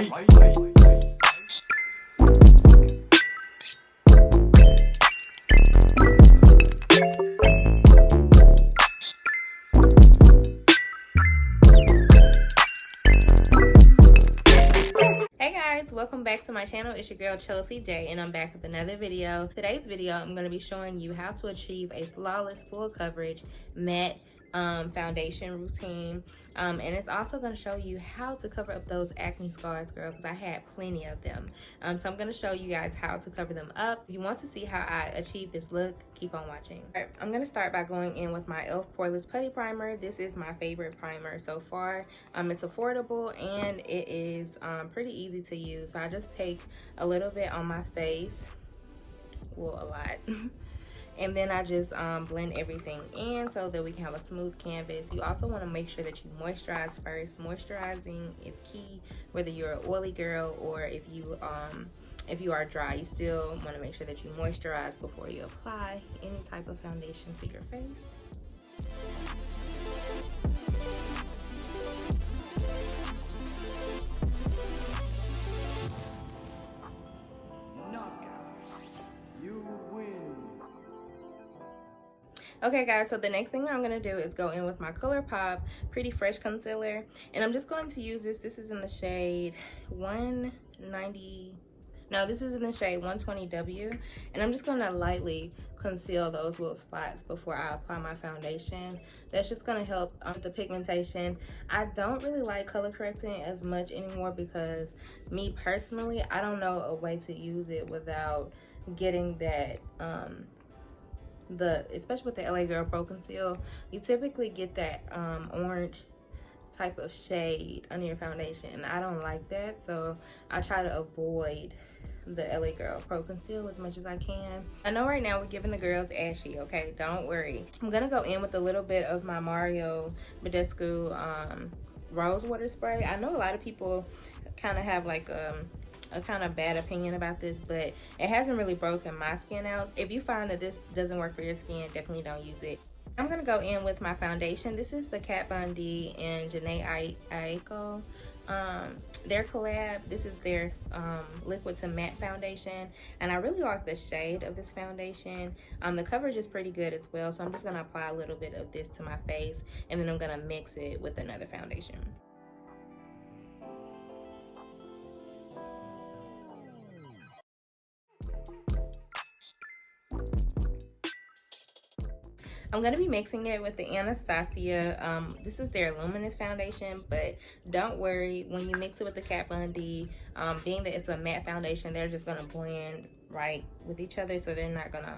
Hey guys, welcome back to my channel. It's your girl Chelsea J, and I'm back with another video. Today's video, I'm going to be showing you how to achieve a flawless full coverage matte foundation routine, and it's also going to show you how to cover up those acne scars, girl, because I had plenty of them. So I'm going to show you guys how to cover them up. If you want to see how I achieve this look, keep on watching. All right, I'm going to start by going in with my e.l.f. Poreless Putty Primer. This is my favorite primer so far. It's affordable and it is pretty easy to use. So I just take a little bit on my face, well, a lot. And then I just blend everything in so that we can have a smooth canvas. You also want to make sure that you moisturize first. Moisturizing is key, whether you're an oily girl or if you are dry. You still want to make sure that you moisturize before you apply any type of foundation to your face. Okay guys, so the next thing I'm going to do is go in with my ColourPop Pretty Fresh Concealer. And I'm just going to use this. This is in the shade 190. No, this is in the shade 120W. And I'm just going to lightly conceal those little spots before I apply my foundation. That's just going to help with the pigmentation. I don't really like color correcting as much anymore because me personally, I don't know a way to use it without getting that especially with the LA Girl Pro Conceal, you typically get that orange type of shade under your foundation, and I don't like that, so I try to avoid the LA Girl Pro Conceal as much as I can. I know right now we're giving the girls ashy, okay? Don't worry. I'm gonna go in with a little bit of my Mario Badescu Rose Water Spray. I know a lot of people kind of have like a kind of bad opinion about this, but it hasn't really broken my skin out. If you find that this doesn't work for your skin, definitely don't use it. I'm gonna go in with my foundation. This is the Kat Von D and Janae Aiko. Their collab. This is their liquid to matte foundation, and I really like the shade of this foundation. The coverage is pretty good as well, so I'm just gonna apply a little bit of this to my face, and then I'm gonna mix it with another foundation. I'm going to be mixing it with the Anastasia. This is their Luminous foundation, but don't worry, when you mix it with the Kat Von D, being that it's a matte foundation, they're just going to blend right with each other, so they're not going to,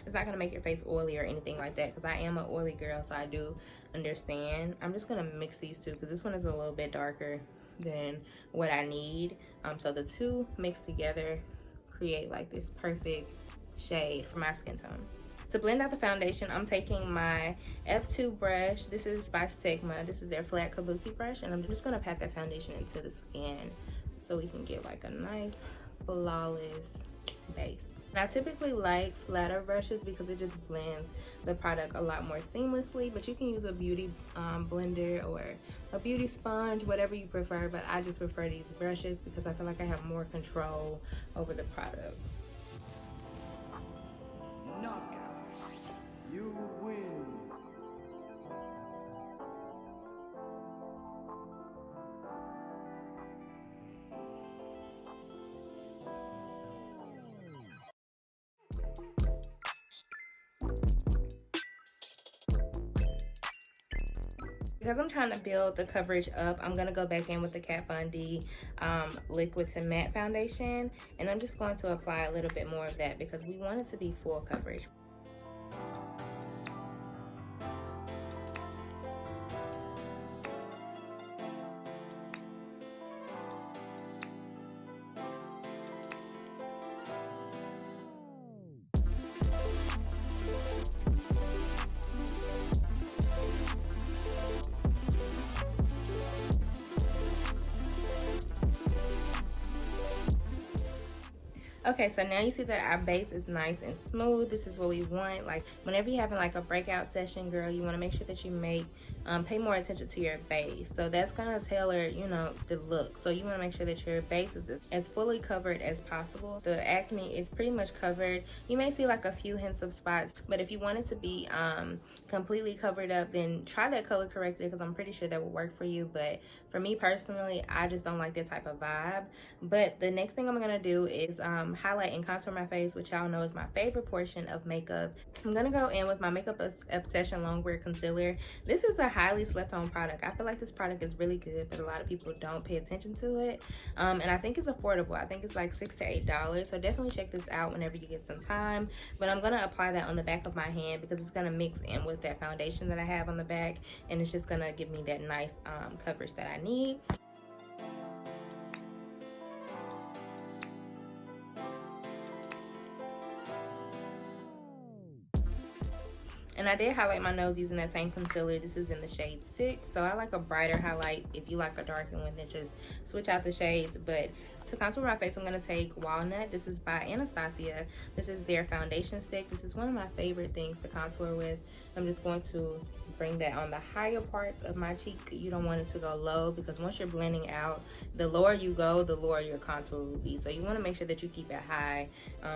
it's not going to make your face oily or anything like that, because I am an oily girl, so I do understand. I'm just going to mix these two, because this one is a little bit darker than what I need. So the two mixed together create like this perfect shade for my skin tone. To blend out the foundation, I'm taking my F2 brush. This is by Sigma. This is their flat kabuki brush, and I'm just gonna pat that foundation into the skin so we can get like a nice flawless base. Now, I typically like flatter brushes because it just blends the product a lot more seamlessly, but you can use a beauty blender or a beauty sponge, whatever you prefer, but I just prefer these brushes because I feel like I have more control over the product. You win. Because I'm trying to build the coverage up, I'm going to go back in with the Kat Von D liquid to matte foundation, and I'm just going to apply a little bit more of that because we want it to be full coverage. Okay, so now you see that our base is nice and smooth. This is what we want. Like whenever you're having like a breakout session, girl, you want to make sure that you make pay more attention to your base. So that's gonna tailor, you know, the look. So you wanna make sure that your base is as fully covered as possible. The acne is pretty much covered. You may see like a few hints of spots, but if you want it to be completely covered up, then try that color corrector, because I'm pretty sure that will work for you. But for me personally, I just don't like that type of vibe. But the next thing I'm gonna do is highlight and contour my face, which y'all know is my favorite portion of makeup. I'm gonna go in with my Makeup Obsession Longwear Concealer. This is a highly slept on product. I feel like this product is really good, but a lot of people don't pay attention to it. And I think it's affordable. I think it's like $6 to $8. So definitely check this out whenever you get some time. But I'm gonna apply that on the back of my hand because it's gonna mix in with that foundation that I have on the back, and it's just gonna give me that nice coverage that I need. And I did highlight my nose using that same concealer. This is in the shade 6. So I like a brighter highlight. If you like a darker one, then just switch out the shades. But to contour my face, I'm going to take Walnut. This is by Anastasia. This is their foundation stick. This is one of my favorite things to contour with. I'm just going to bring that on the higher parts of my cheek. You don't want it to go low, because once you're blending out, the lower you go, the lower your contour will be. So you want to make sure that you keep it high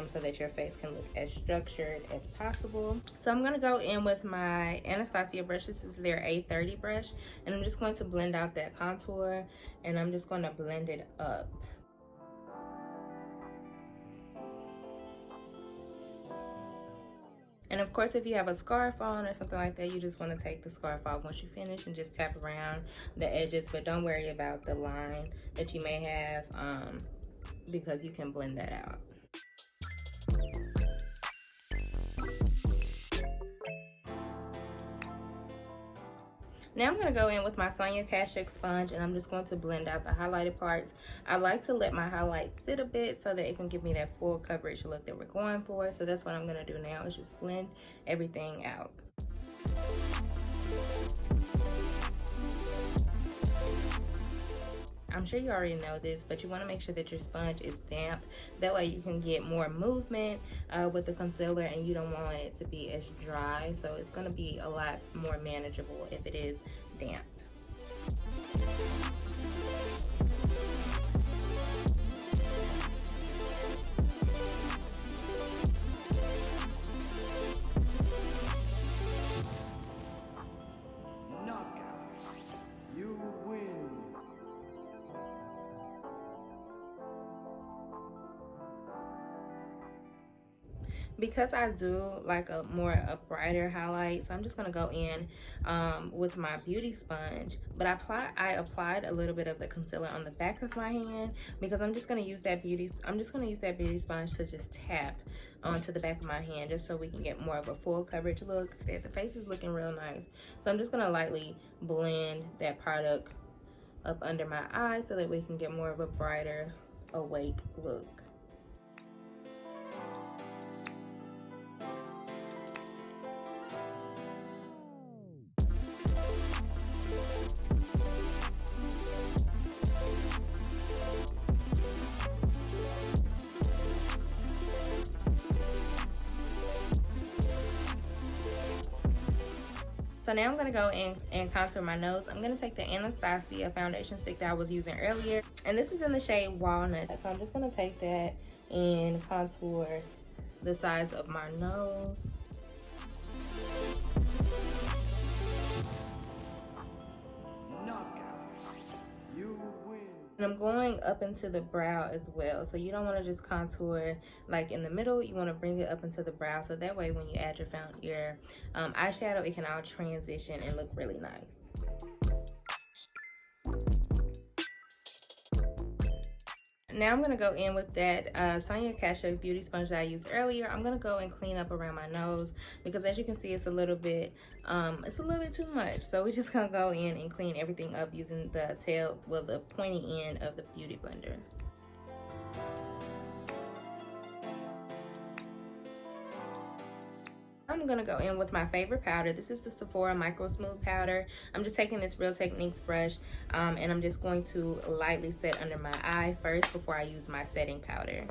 so that your face can look as structured as possible. So I'm going to go in with my Anastasia brush. This is their A30 brush, and I'm just going to blend out that contour, and I'm just going to blend it up. And of course, if you have a scarf on or something like that, you just want to take the scarf off once you finish and just tap around the edges. But don't worry about the line that you may have because you can blend that out. Now I'm going to go in with my Sonia Kashuk sponge, and I'm just going to blend out the highlighted parts. I like to let my highlights sit a bit so that it can give me that full coverage look that we're going for. So that's what I'm going to do now, is just blend everything out. I'm sure you already know this, but you want to make sure that your sponge is damp. That way you can get more movement with the concealer, and you don't want it to be as dry. So it's going to be a lot more manageable if it is damp. Because I do like a brighter highlight, so I'm just gonna go in with my beauty sponge. But I applied a little bit of the concealer on the back of my hand, because I'm just gonna use that beauty sponge to just tap onto the back of my hand, just so we can get more of a full coverage look. The face is looking real nice, so I'm just gonna lightly blend that product up under my eyes so that we can get more of a brighter, awake look. So now I'm going to go in and contour my nose. I'm going to take the Anastasia foundation stick that I was using earlier, and this is in the shade Walnut. So I'm just going to take that and contour the sides of my nose. And I'm going up into the brow as well. So you don't want to just contour like in the middle. You want to bring it up into the brow, so that way when you add your eyeshadow, it can all transition and look really nice. Now I'm going to go in with that Sonia Kashuk beauty sponge that I used earlier. I'm going to go and clean up around my nose, because as you can see, it's a little bit too much. So we're just going to go in and clean everything up using the the pointy end of the beauty blender. I'm gonna go in with my favorite powder. This is the Sephora Micro Smooth Powder. I'm just taking this Real Techniques brush and I'm just going to lightly set under my eye first before I use my setting powder.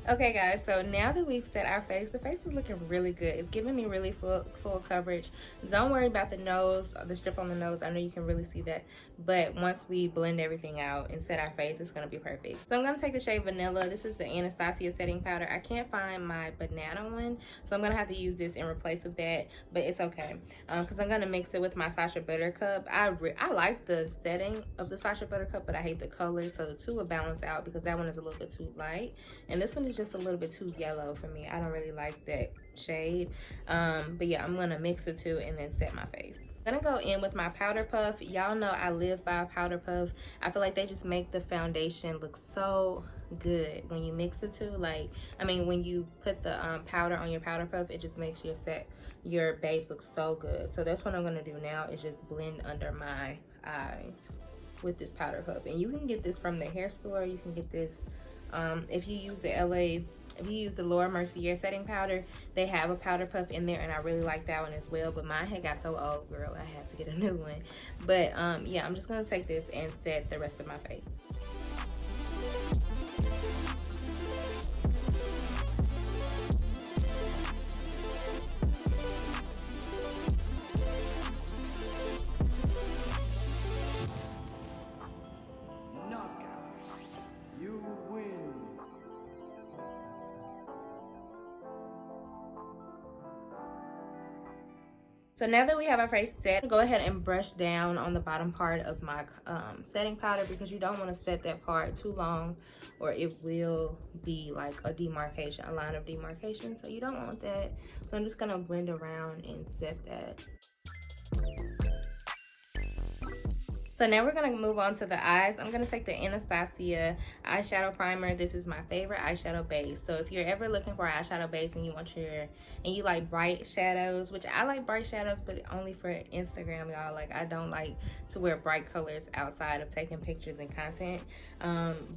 Okay guys, so now that we've set our face, the face is looking really good. It's giving me really full coverage. Don't worry about the nose, the strip on the nose. I know you can really see that, but once we blend everything out and set our face, it's gonna be perfect. So I'm gonna take the shade Vanilla. This is the Anastasia setting powder. I can't find my banana one, so I'm gonna have to use this in replace of that, but it's okay, because I'm gonna mix it with my Sacha Buttercup. I like the setting of the Sacha Buttercup, but I hate the color, so the two will balance out because that one is a little bit too light, and this one is just a little bit too yellow for me. I don't really like that shade, but yeah, I'm gonna mix the two and then set my face. I'm gonna go in with my powder puff. Y'all know I live by a powder puff. I feel like they just make the foundation look so good when you mix the two. Like, I mean, when you put the powder on your powder puff, it just makes your base look so good. So that's what I'm gonna do now, is just blend under my eyes with this powder puff. And you can get this from the hair store. You can get this if you use the Laura Mercier setting powder, they have a powder puff in there, and I really like that one as well. But mine had got so old, girl, I had to get a new one. But yeah, I'm just gonna take this and set the rest of my face. So now that we have our face set, go ahead and brush down on the bottom part of my setting powder, because you don't want to set that part too long or it will be like a line of demarcation. So you don't want that. So I'm just going to blend around and set that. So now we're gonna move on to the eyes. I'm gonna take the Anastasia eyeshadow primer. This is my favorite eyeshadow base. So if you're ever looking for an eyeshadow base and you like bright shadows, which I like bright shadows, but only for Instagram, y'all. Like, I don't like to wear bright colors outside of taking pictures and content.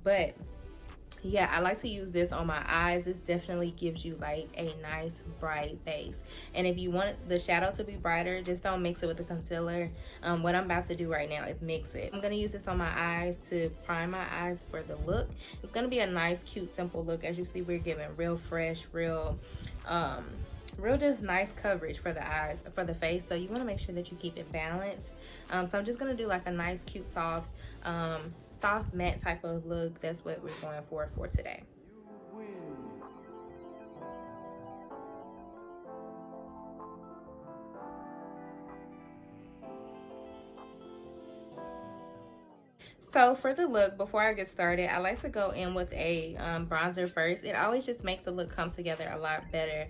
But yeah, I like to use this on my eyes. This definitely gives you like a nice bright base. And if you want the shadow to be brighter, just don't mix it with the concealer. What I'm about to do right now is mix it. I'm gonna use this on my eyes to prime my eyes for the look. It's gonna be a nice, cute, simple look. As you see, we're giving real fresh, real just nice coverage for the eyes, for the face. So you want to make sure that you keep it balanced. So I'm just gonna do like a nice, cute, soft matte type of look. That's what we're going for today. So for the look, before I get started, I like to go in with a bronzer first. It always just makes the look come together a lot better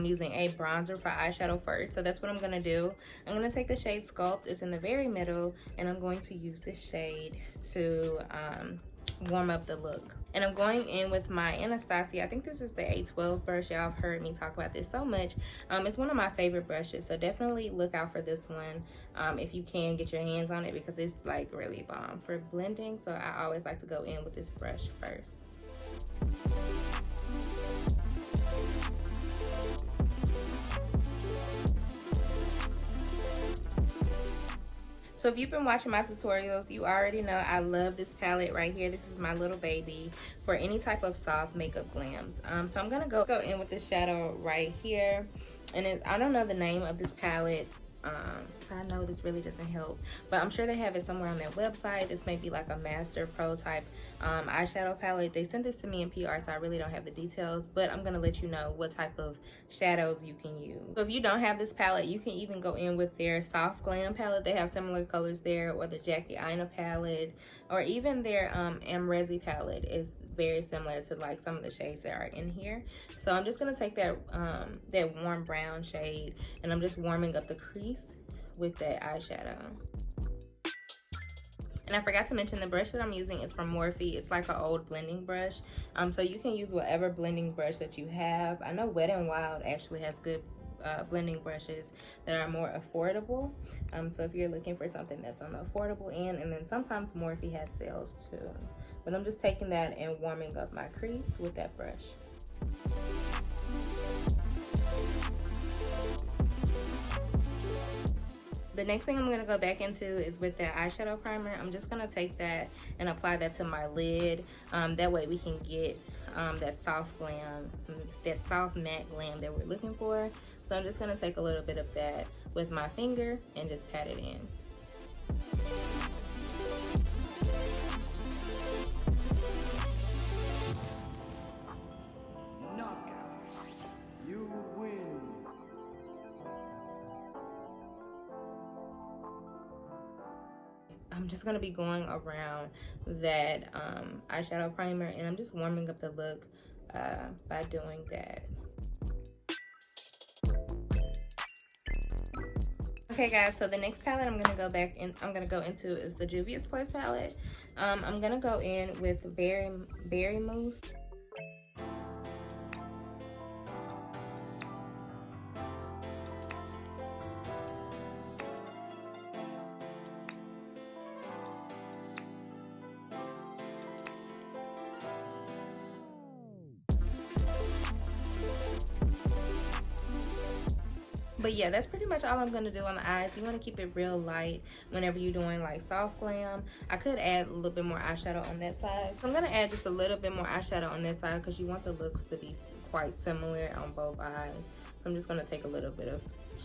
using a bronzer for eyeshadow first. So that's what I'm going to do. I'm going to take the shade Sculpt. It's in the very middle, and I'm going to use this shade to warm up the look. And I'm going in with my Anastasia. I think this is the A12 brush. Y'all have heard me talk about this so much. It's one of my favorite brushes, so definitely look out for this one if you can get your hands on it, because it's like really bomb for blending. So I always like to go in with this brush first. So if you've been watching my tutorials, you already know I love this palette right here. This is my little baby for any type of soft makeup glams. So I'm gonna go in with this shadow right here. And I don't know the name of this palette. So I know this really doesn't help, but I'm sure they have it somewhere on their website. This may be like a Master Pro type eyeshadow palette. They sent this to me in PR, so I really don't have the details, but I'm gonna let you know what type of shadows you can use. So if you don't have this palette, you can even go in with their Soft Glam palette. They have similar colors there, or the Jackie Aina palette, or even their Amrezi palette is very similar to like some of the shades that are in here. So I'm just gonna take that that warm brown shade, and I'm just warming up the crease with that eyeshadow. And I forgot to mention, the brush that I'm using is from Morphe. It's like an old blending brush. So you can use whatever blending brush that you have. I know Wet n Wild actually has good blending brushes that are more affordable. So if you're looking for something that's on the affordable end, and then sometimes Morphe has sales too. But I'm just taking that and warming up my crease with that brush. The next thing I'm going to go back into is with the eyeshadow primer. I'm just going to take that and apply that to my lid. That way we can get that soft glam, that soft matte glam that we're looking for. So I'm just going to take a little bit of that with my finger and just pat it in. I'm just going to be going around that eyeshadow primer, and I'm just warming up the look by doing that. Okay guys, so the next palette I'm going to go into is the Juvia's Place palette. I'm going to go in with Berry Mousse. But yeah, that's pretty much all I'm going to do on the eyes. You want to keep it real light whenever you're doing like soft glam. I could add a little bit more eyeshadow on that side. So I'm going to add just a little bit more eyeshadow on this side because you want the looks to be quite similar on both eyes. So I'm just going to take a little bit of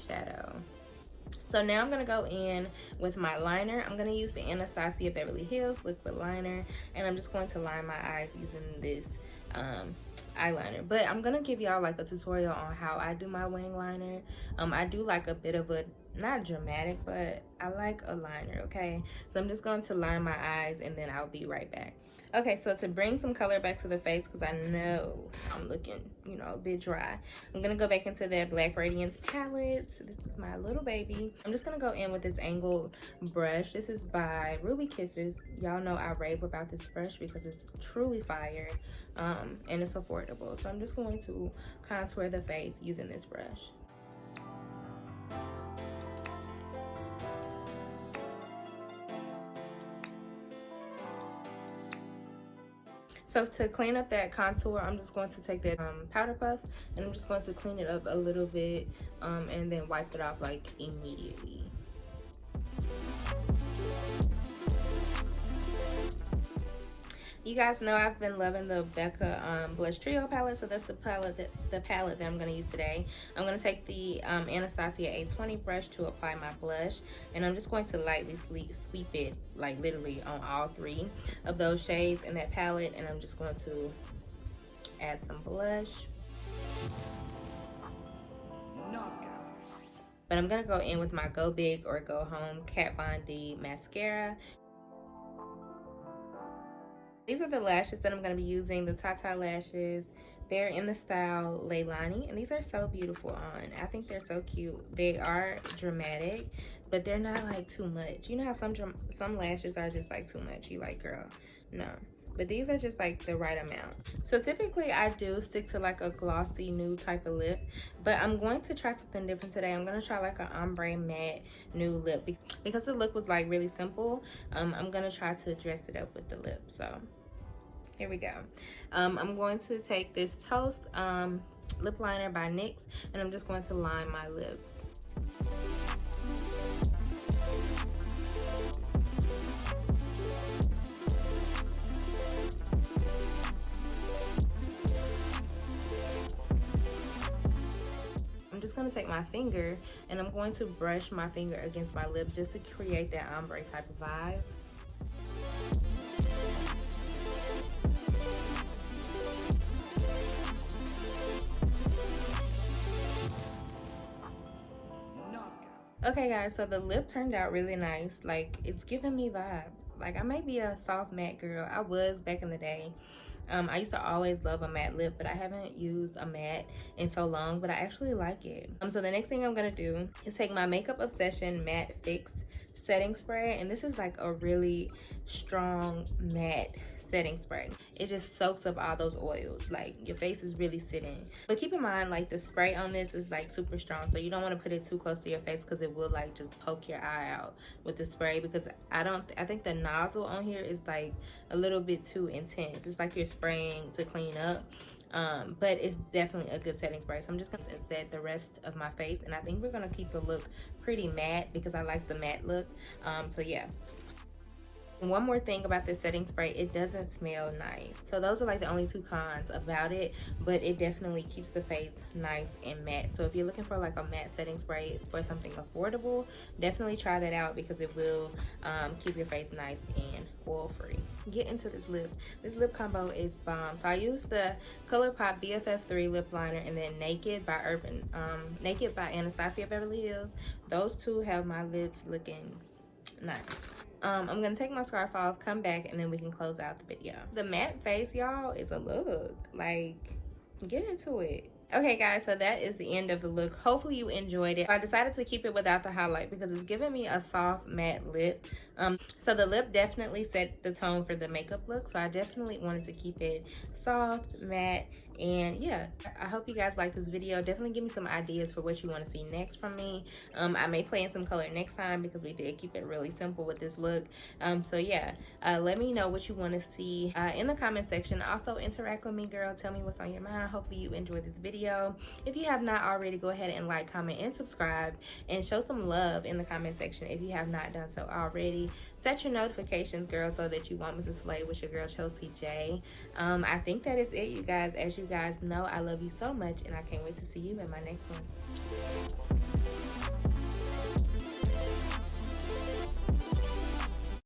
shadow. So now I'm going to go in with my liner. I'm going to use the Anastasia Beverly Hills liquid liner, and I'm just going to line my eyes using this eyeliner. But I'm gonna give y'all like a tutorial on how I do my wing liner. I do like a bit of a, not dramatic, but I like a liner, okay? So I'm just going to line my eyes and then I'll be right back. Okay, so to bring some color back to the face, because I know I'm looking, you know, a bit dry, I'm going to go back into that Black Radiance palette. So this is my little baby. I'm just going to go in with this angled brush. This is by Ruby Kisses. Y'all know I rave about this brush because it's truly fire, and it's affordable. So I'm just going to contour the face using this brush. So to clean up that contour, I'm just going to take that powder puff and I'm just going to clean it up a little bit and then wipe it off like immediately. You guys know I've been loving the Becca Blush Trio palette, so that's the palette that I'm going to use today. I'm going to take the Anastasia A20 brush to apply my blush, and I'm just going to lightly sweep it, like literally on all three of those shades in that palette, and I'm just going to add some blush. But I'm going to go in with my Go Big or Go Home Kat Von D mascara. These are the lashes that I'm going to be using, the Tata lashes. They're in the style Leilani, and these are so beautiful on. I think they're so cute. They are dramatic, but they're not like too much. You know how some lashes are just like too much. You like, girl, no. But these are just like the right amount. So typically I do stick to like a glossy nude type of lip, but I'm going to try something different today. I'm going to try like an ombre matte nude lip because the look was like really simple. I'm going to try to dress it up with the lip. So here we go. I'm going to take this Toast lip liner by NYX, and I'm just going to line my lips. I'm just going to take my finger and I'm going to brush my finger against my lips just to create that ombre type of vibe. Okay guys, so the lip turned out really nice. Like, it's giving me vibes. Like, I may be a soft matte girl. I was back in the day. I used to always love a matte lip, but I haven't used a matte in so long, but I actually like it. So the next thing I'm gonna do is take my Makeup Obsession Matte Fix setting spray, and this is like a really strong matte setting spray. It just soaks up all those oils. Like, your face is really sitting. But keep in mind, like, the spray on this is like super strong, so you don't want to put it too close to your face because it will like just poke your eye out with the spray, because I think the nozzle on here is like a little bit too intense. It's like you're spraying to clean up, but it's definitely a good setting spray. So I'm just gonna set the rest of my face, and I think we're gonna keep the look pretty matte because I like the matte look. So yeah. One more thing about this setting spray, it doesn't smell nice. So those are like the only two cons about it, but it definitely keeps the face nice and matte. So if you're looking for like a matte setting spray for something affordable, definitely try that out because it will keep your face nice and oil free. Get into this lip. This lip combo is bomb. So I used the ColourPop BFF3 lip liner and then Naked by Anastasia Beverly Hills. Those two have my lips looking nice. I'm gonna take my scarf off, come back, and then we can close out the video. The matte face, y'all, is a look. Like, get into it. Okay guys, so that is the end of the look. Hopefully you enjoyed it. I decided to keep it without the highlight because it's giving me a soft matte lip. So the lip definitely set the tone for the makeup look, so I definitely wanted to keep it soft, matte, and yeah, I hope you guys like this video. Definitely give me some ideas for what you want to see next from me. I may play in some color next time because we did keep it really simple with this look. So yeah, let me know what you want to see in the comment section. Also interact with me, girl. Tell me what's on your mind. Hopefully you enjoyed this video. If you have not already, go ahead and like, comment, and subscribe, and show some love in the comment section if you have not done so already. Set your notifications, girl, so that you won't miss a slay with your girl Chelsea J. I think that is it, you guys. As you guys know, I love you so much, and I can't wait to see you in my next one.